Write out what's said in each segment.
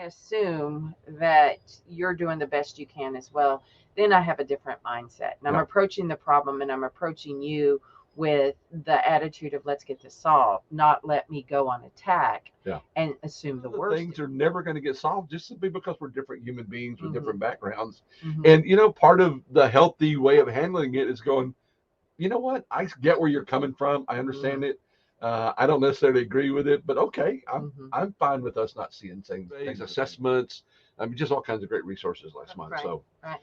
assume that you're doing the best you can as well, then I have a different mindset. And I'm approaching the problem and I'm approaching you with the attitude of let's get this solved, not let me go on attack and assume the worst. Things are never going to get solved just simply because we're different human beings with different backgrounds. Mhm. And, part of the healthy way of handling it is going, you know what? I get where you're coming from. I understand it. I don't necessarily agree with it, but okay, I'm fine with us not seeing things, assessments. I mean, just all kinds of great resources last month. Right. So, Right.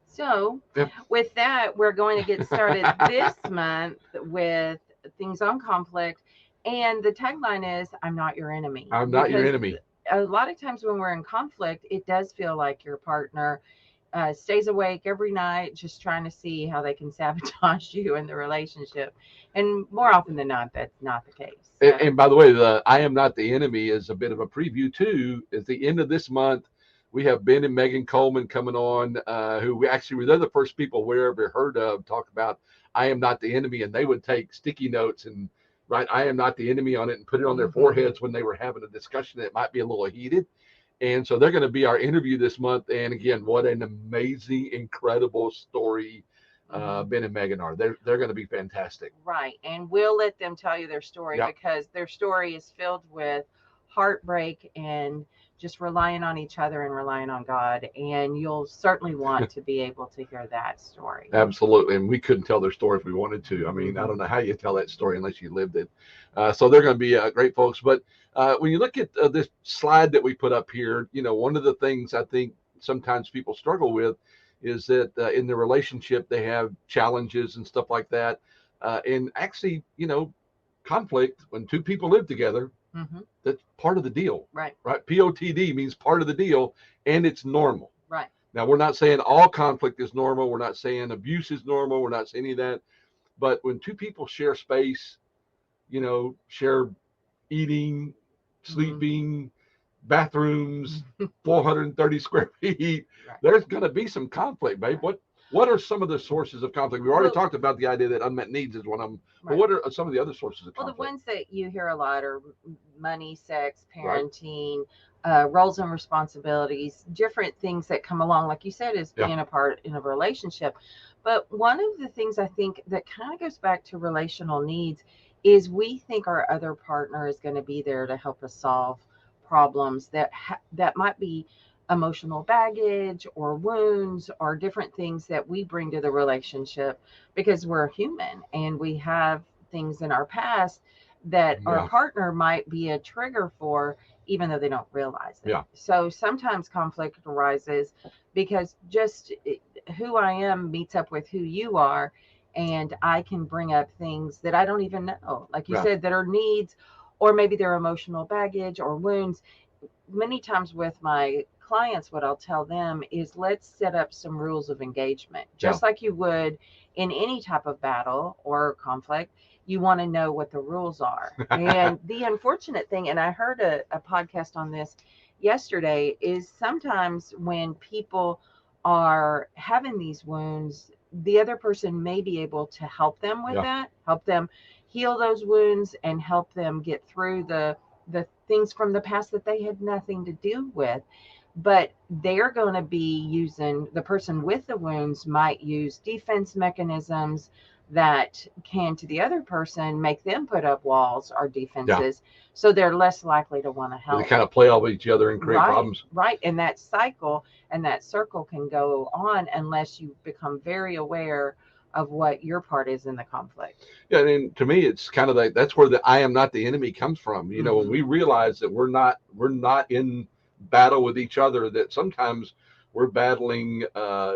So, with that, we're going to get started this month with things on conflict. And the tagline is I'm not your enemy. I'm not your enemy. A lot of times when we're in conflict, it does feel like your partner stays awake every night just trying to see how they can sabotage you in the relationship. And more often than not, that's not the case. So. And by the way, the I am not the enemy is a bit of a preview too. At the end of this month, we have Ben and Megan Coleman coming on, who they're the first people we've ever heard of talk about I am not the enemy, and they would take sticky notes and write I am not the enemy on it and put it on their foreheads when they were having a discussion that might be a little heated. And so they're going to be our interview this month. And again, what an amazing, incredible story Ben and Megan are. They're going to be fantastic. Right. And we'll let them tell you their story because their story is filled with heartbreak and just relying on each other and relying on God. And you'll certainly want to be able to hear that story. Absolutely. And we couldn't tell their story if we wanted to. I mean, I don't know how you tell that story unless you lived it. So they're going to be great folks. But when you look at this slide that we put up here, one of the things I think sometimes people struggle with is that in the relationship, they have challenges and stuff like that. And actually, conflict, when two people live together, that's part of the deal. Right. POTD means part of the deal, and it's normal. Right. Now, we're not saying all conflict is normal. We're not saying abuse is normal. We're not saying any of that. But when two people share space, share eating, sleeping, bathrooms, 430 square feet, there's going to be some conflict, babe. What are some of the sources of conflict? We've already talked about the idea that unmet needs is one of them. But what are some of the other sources of conflict? Well, the ones that you hear a lot are money, sex, parenting, roles and responsibilities, different things that come along, like you said, is being a part in a relationship. But one of the things I think that kind of goes back to relational needs is we think our other partner is going to be there to help us solve problems that might be emotional baggage or wounds or different things that we bring to the relationship because we're human and we have things in our past that our partner might be a trigger for, even though they don't realize it. So sometimes conflict arises because just who I am meets up with who you are, and I can bring up things that I don't even know, like you said, that are needs, or maybe they're emotional baggage or wounds. Many times with my clients, what I'll tell them is let's set up some rules of engagement, just like you would in any type of battle or conflict. You want to know what the rules are. And the unfortunate thing, and I heard a podcast on this yesterday, is sometimes when people are having these wounds, the other person may be able to help them with that, help them heal those wounds and help them get through the things from the past that they had nothing to do with. But they're going to be using, the person with the wounds might use defense mechanisms that can, to the other person, make them put up walls or defenses. So they're less likely to want to help. They kind of play off each other and create problems. Right. And that cycle and that circle can go on unless you become very aware of what your part is in the conflict. Yeah, and to me, it's kind of like that's where the I am not the enemy comes from. When we realize that we're not in battle with each other, that sometimes we're battling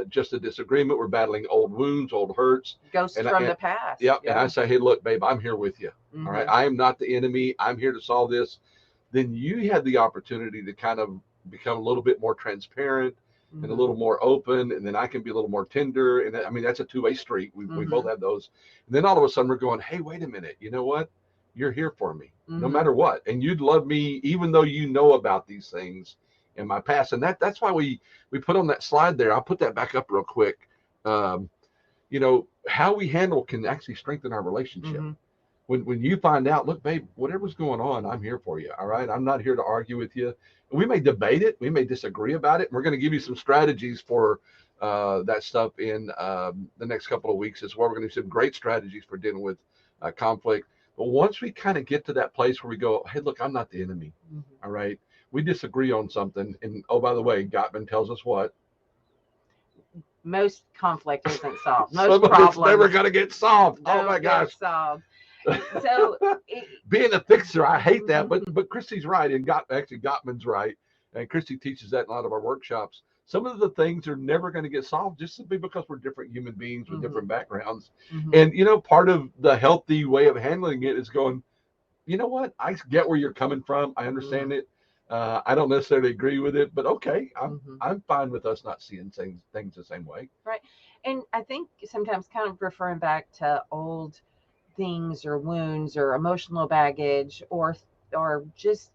just a disagreement. We're battling old wounds, old hurts. Ghosts from the past. Yep. And I say, hey, look, babe, I'm here with you. All right. I am not the enemy. I'm here to solve this. Then you have the opportunity to kind of become a little bit more transparent and a little more open. And then I can be a little more tender. And I mean, that's a two-way street. We both have those. And then all of a sudden we're going, hey, wait a minute. You know what? You're here for me no matter what. And you'd love me even though you know about these things in my past. And that's why we put on that slide there. I'll put that back up real quick. How we handle can actually strengthen our relationship. when you find out, look, babe, whatever's going on, I'm here for you. All right. I'm not here to argue with you. We may debate it. We may disagree about it. We're going to give you some strategies for that stuff in the next couple of weeks as well. We're going to do some great strategies for dealing with conflict. But once we kind of get to that place where we go, hey, look, I'm not the enemy. All right. We disagree on something. And oh, by the way, Gottman tells us what? Most conflict isn't solved. Some Most of it's problems never going to get solved. Oh don't my get gosh. solved. So Being a fixer, I hate that, but Christy's right, and actually Gottman's right, and Christy teaches that in a lot of our workshops. Some of the things are never going to get solved just simply because we're different human beings with different backgrounds. And part of the healthy way of handling it is going, you know what? I get where you're coming from. I understand it. I don't necessarily agree with it, but okay, I'm fine with us not seeing things the same way. Right. And I think sometimes kind of referring back to old things or wounds or emotional baggage or just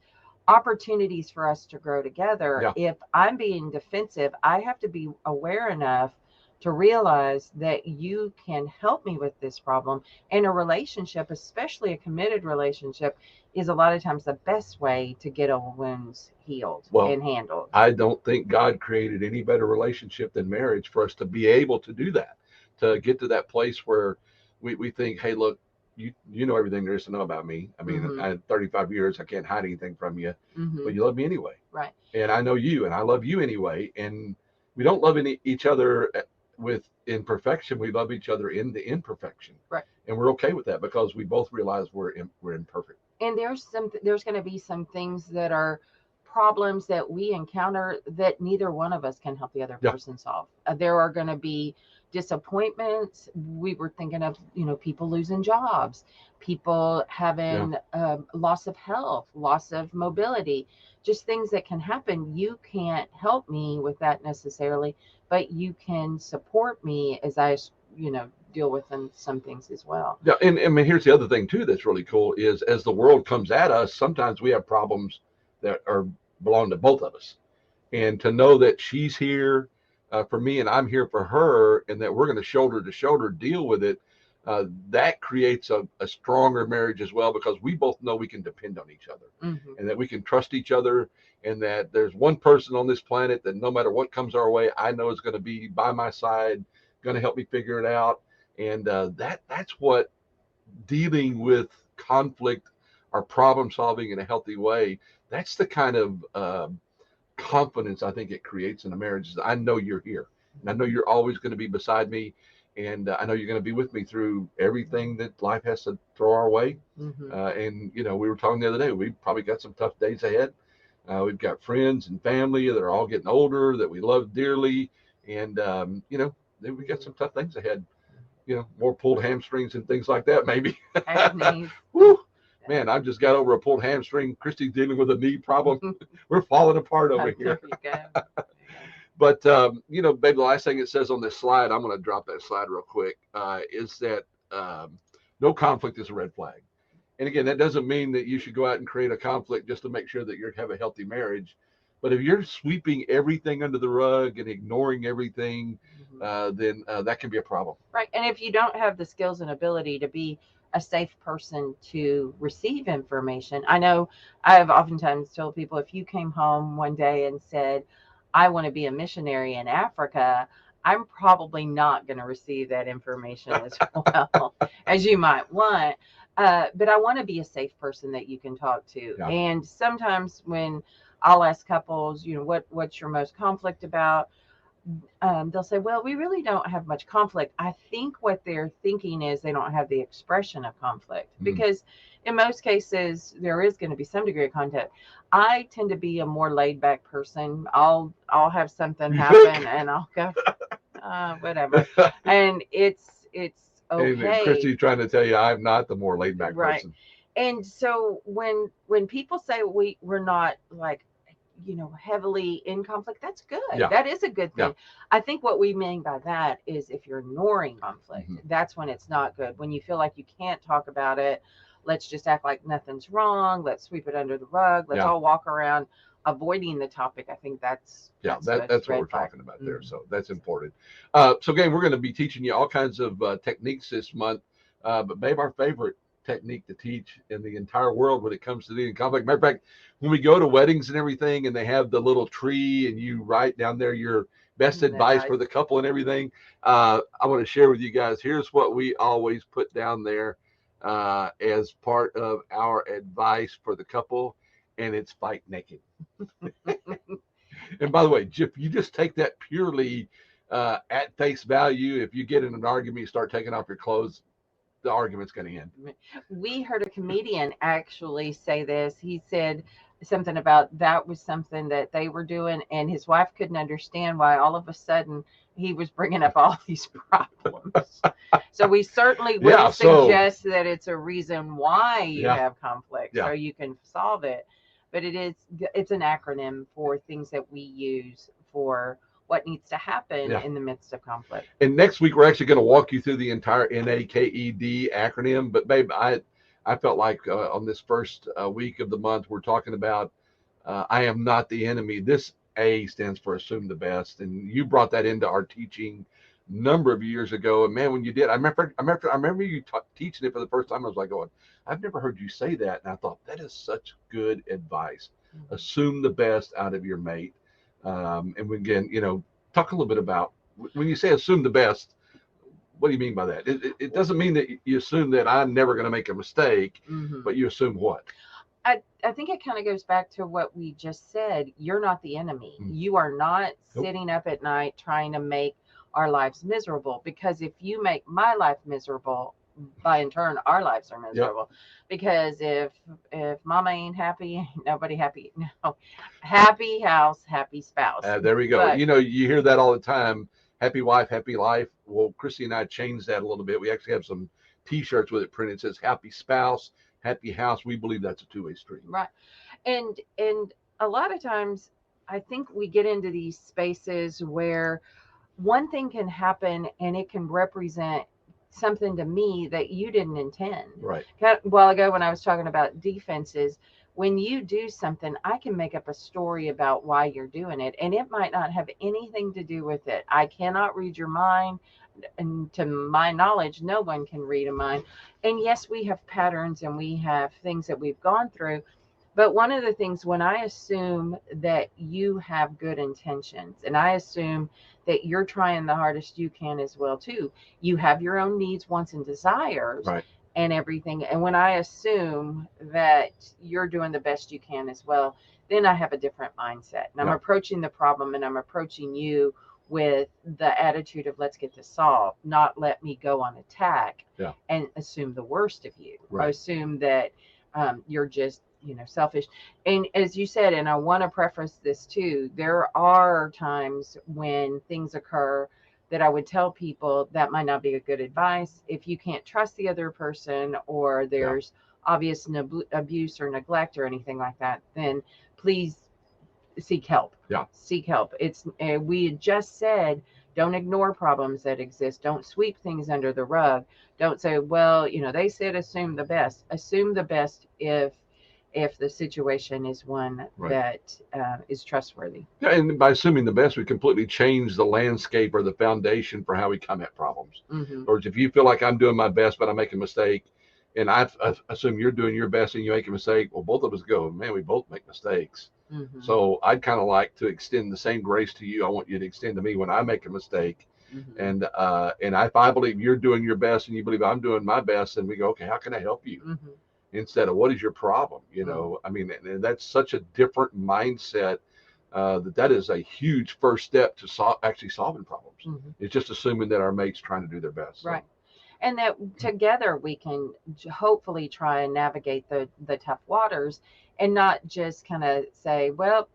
opportunities for us to grow together. Yeah. If I'm being defensive, I have to be aware enough to realize that you can help me with this problem. And a relationship, especially a committed relationship, is a lot of times the best way to get old wounds healed and handled. I don't think God created any better relationship than marriage for us to be able to do that, to get to that place where we think, hey, look, you know everything there is to know about me. I mean, I had 35 years. I can't hide anything from you, but you love me anyway. Right. And I know you, and I love you anyway. And we don't love each other with imperfection. We love each other in the imperfection. Right. And we're okay with that because we both realize we're imperfect. And there's going to be some things that are problems that we encounter that neither one of us can help the other person solve. There are going to be disappointments. We were thinking of, people losing jobs, people having loss of health, loss of mobility, just things that can happen. You can't help me with that necessarily, but you can support me as I, deal with some things as well. Yeah, and I mean, here's the other thing too that's really cool is as the world comes at us, sometimes we have problems that belong to both of us, and to know that she's here for me and I'm here for her, and that we're going to shoulder deal with it, that creates a stronger marriage as well, because we both know we can depend on each other, and that we can trust each other, and that there's one person on this planet that no matter what comes our way, I know is going to be by my side, going to help me figure it out. And that's what dealing with conflict or problem solving in a healthy way, that's the kind of confidence I think it creates in a marriage. I know you're here, and I know you're always going to be beside me, and I know you're going to be with me through everything that life has to throw our way. And we were talking the other day, we've probably got some tough days ahead. We've got friends and family that are all getting older that we love dearly, and we got some tough things ahead. More pulled hamstrings and things like that, maybe. Woo! Man, I've just got over a pulled hamstring. Christy's dealing with a knee problem. We're falling apart over here. But, babe, the last thing it says on this slide, I'm going to drop that slide real quick, is that no conflict is a red flag. And again, that doesn't mean that you should go out and create a conflict just to make sure that you have a healthy marriage. But if you're sweeping everything under the rug and ignoring everything, then that can be a problem. Right. And if you don't have the skills and ability to be a safe person to receive information, I know I've oftentimes told people, if you came home one day and said, I want to be a missionary in Africa, I'm probably not going to receive that information as well as you might want. But I want to be a safe person that you can talk to. Yeah. And sometimes when I'll ask couples, what's your most conflict about? They'll say, well, we really don't have much conflict. I think what they're thinking is they don't have the expression of conflict, because in most cases there is going to be some degree of conflict. I tend to be a more laid back person. I'll have something happen and I'll go, whatever. And it's okay. And Christy's trying to tell you I'm not the more laid back person. And so when people say we're not like, heavily in conflict, that's good. Yeah. That is a good thing. Yeah. I think what we mean by that is if you're ignoring conflict, that's when it's not good. When you feel like you can't talk about it, let's just act like nothing's wrong. Let's sweep it under the rug. Let's all walk around avoiding the topic. I think that's what we're talking about there. So that's important. So again, we're going to be teaching you all kinds of techniques this month. But babe, our favorite technique to teach in the entire world when it comes to dealing conflict. Matter of fact, when we go to weddings and everything, and they have the little tree, and you write down there your best advice for the couple and everything, I want to share with you guys. Here's what we always put down there as part of our advice for the couple, and it's fight naked. And by the way, if you just take that purely at face value, if you get in an argument, you start taking off your clothes, the argument's going to end. We heard a comedian actually say this. He said something about that was something that they were doing, and his wife couldn't understand why all of a sudden he was bringing up all these problems. So we certainly wouldn't suggest that it's a reason why you have conflict, so you can solve it. But it's an acronym for things that we use for what needs to happen in the midst of conflict. And next week, we're actually going to walk you through the entire NAKED acronym. But babe, I felt like on this first week of the month, we're talking about I am not the enemy. This A stands for assume the best. And you brought that into our teaching a number of years ago. And man, when you did, I remember you teaching it for the first time. I was like going, I've never heard you say that. And I thought that is such good advice. Mm-hmm. Assume the best out of your mate. And we again, talk a little bit about when you say assume the best, what do you mean by that? It doesn't mean that you assume that I'm never going to make a mistake, but you assume what? I think it kind of goes back to what we just said. You're not the enemy. You are not sitting up at night trying to make our lives miserable, because if you make my life miserable, by in turn our lives are miserable. Because if mama ain't happy, ain't nobody happy. No, happy house, happy spouse. There we go. But, you hear that all the time. Happy wife, happy life. Well, Chrissy and I changed that a little bit. We actually have some T-shirts with it printed. It says happy spouse, happy house. We believe that's a two-way street. Right. And a lot of times I think we get into these spaces where one thing can happen and it can represent something to me that you didn't intend. Right. A while ago when I was talking about defenses, when you do something, I can make up a story about why you're doing it, and it might not have anything to do with it. I cannot read your mind, and to my knowledge, no one can read a mind. And yes, we have patterns and we have things that we've gone through. But one of the things, when I assume that you have good intentions, and I assume that you're trying the hardest you can as well too, you have your own needs, wants, and desires, and everything. And when I assume that you're doing the best you can as well, then I have a different mindset. And I'm approaching the problem, and I'm approaching you with the attitude of let's get this solved, not let me go on attack and assume the worst of you, or assume that you're just selfish. And as you said, and I want to preface this too, there are times when things occur that I would tell people that might not be a good advice. If you can't trust the other person, or there's obvious abuse or neglect or anything like that, then please seek help. Seek help. We had just said, don't ignore problems that exist. Don't sweep things under the rug. Don't say, well, they said assume the best. Assume the best if the situation is one that is trustworthy. Yeah, and by assuming the best, we completely change the landscape or the foundation for how we come at problems. Or if you feel like I'm doing my best, but I make a mistake, and I assume you're doing your best and you make a mistake, well, both of us go, man, we both make mistakes. So I'd kind of like to extend the same grace to you. I want you to extend to me when I make a mistake. And if I believe you're doing your best and you believe I'm doing my best, then we go, okay, how can I help you? Instead of what is your problem? I mean, and that's such a different mindset. That is a huge first step to actually solving problems. It's just assuming that our mate's trying to do their best. Right. And that together we can hopefully try and navigate the tough waters, and not just kind of say, well,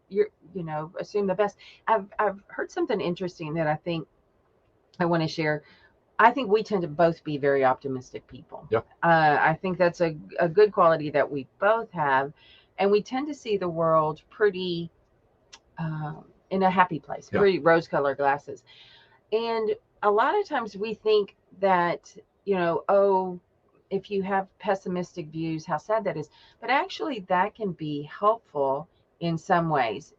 assume the best. I've heard something interesting that I think I want to share. I think we tend to both be very optimistic people. I think that's a good quality that we both have. And we tend to see the world pretty in a happy place, pretty rose-colored glasses. And a lot of times we think that, if you have pessimistic views, how sad that is. But actually that can be helpful in some ways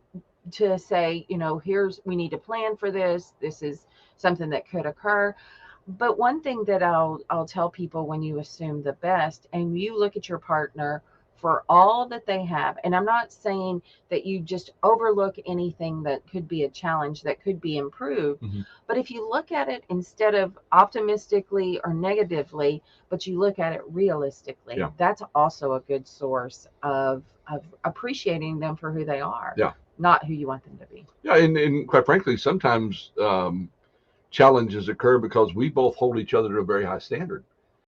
to say, we need to plan for this. This is something that could occur. But one thing that I'll tell people, when you assume the best and you look at your partner for all that they have, and I'm not saying that you just overlook anything that could be a challenge that could be improved, but if you look at it instead of optimistically or negatively, but you look at it realistically, that's also a good source of appreciating them for who they are, not who you want them to be. Yeah, and quite frankly, sometimes challenges occur because we both hold each other to a very high standard.